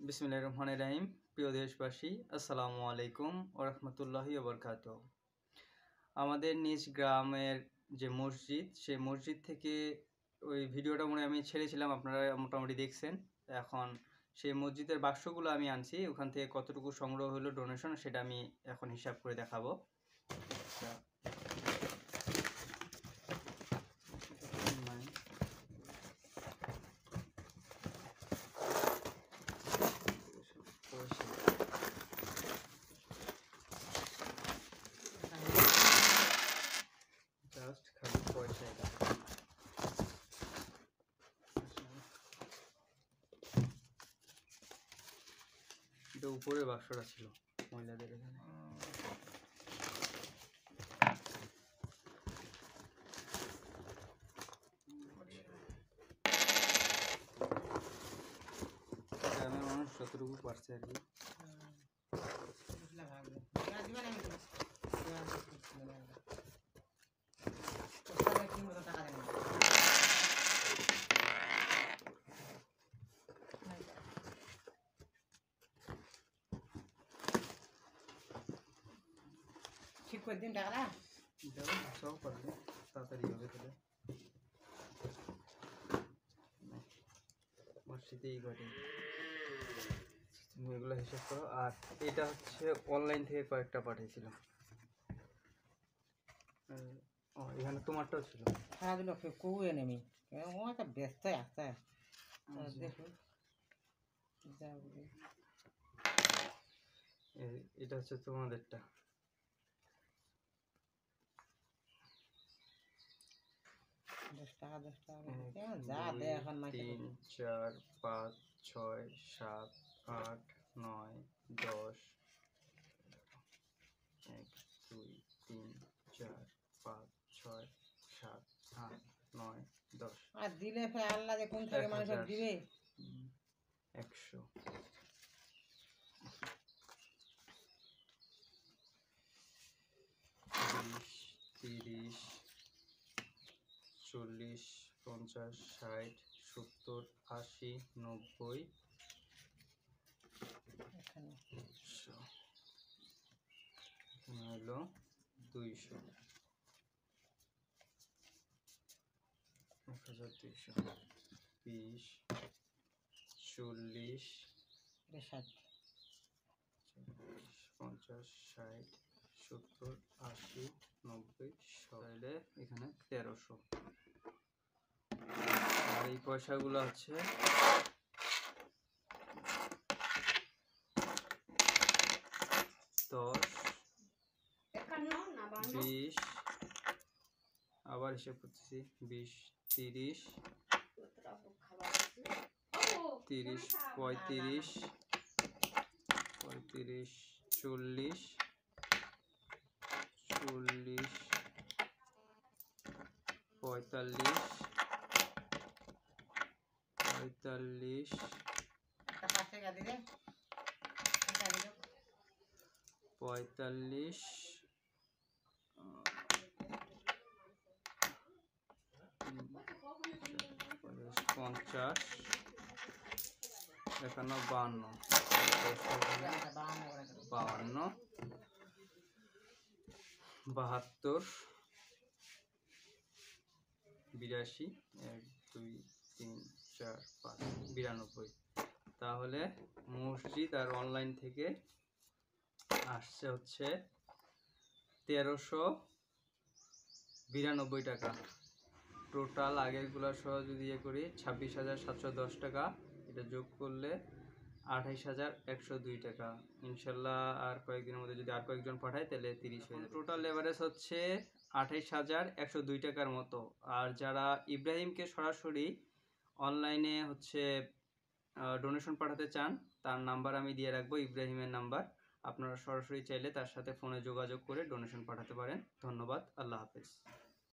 বিসমিল্লাহির রহমানির রহিম। প্রিয় দেশবাসী, আসসালামু আলাইকুম ওয়া রাহমাতুল্লাহি ওয়া বারাকাতুহু। আমাদের নিজ গ্রামের যে মসজিদ, সেই মসজিদ থেকে ওই ভিডিওটা মনে হয় আমি ছেড়েছিলাম, আপনারা মোটামুটি দেখছেন। এখন সেই মসজিদের বাক্সগুলো আমি আনছি, ওখান থেকে কতটুকু সংগ্রহ হলো ডোনেশন সেটা আমি এখন হিসাব করে দেখাবো। জাস্ট খালি পয়সা এটা উপরে বাক্সটা ছিল মহিলাদের এখানে। গ্রামের মানুষ যতটুকু পারছে আর কি। ঠিক করে দিন টাকাটা সব পারবে তাড়াতাড়ি হবে তাহলে। মসজিদেই ঘটে, তুমি এগুলো হিসাব করো। আর এটা হচ্ছে অনলাইন থেকে কয়েকটা পাঠিয়েছিলাম। ও এখানে তোমারটাও ছিল। হ্যাঁ দিল কেউ এনেমি ও একটা ব্যস্ত আছে দেখুন। এটা হচ্ছে তোমাদেরটা। 10 টাকা 10 টাকা যা দে এখন 3 4 5 6 7 8 9 10 1 2 3 4 5 6 7 8 9 10 আর দিলে ফের আল্লাহ যে কোন থেকে মানুষ দিবে 100 30 40 50 60 70 80 90 এখানে হলো 200 1200 20 40 50 60 70 80 90 100 এখানে 1300। আর এই পয়সাগুলো হচ্ছে 10 20 আবার হিসাব করতেছি 20 30 30 35 35 40 40 45 45 45 50 এখানে 52 52 72 82 1 2 3 4 5 92। তাহলে মসজিদ আর অনলাইন থেকে আসছে হচ্ছে 1392 টাকা। টোটাল আগেরগুলো সহ যদি ইয়ে করি 26,710 টাকা, এটা যোগ করলে 28,102 টাকা। ইনশাল্লাহ আর কয়েকদিনের মধ্যে যদি আর কয়েকজন পাঠায় তাহলে 30 হয়ে যাবে। টোটাল লেভারেজ হচ্ছে 28,102 টাকার মতো। আর যারা ইব্রাহিমকে সরাসরি অনলাইনে হচ্ছে ডোনেশন পাঠাতে চান, তার নাম্বার আমি দিয়ে রাখবো, ইব্রাহিমের নাম্বার। আপনারা সরাসরি চাইলে তার সাথে ফোনে যোগাযোগ করে ডোনেশন পাঠাতে পারেন। ধন্যবাদ, আল্লাহ হাফেজ।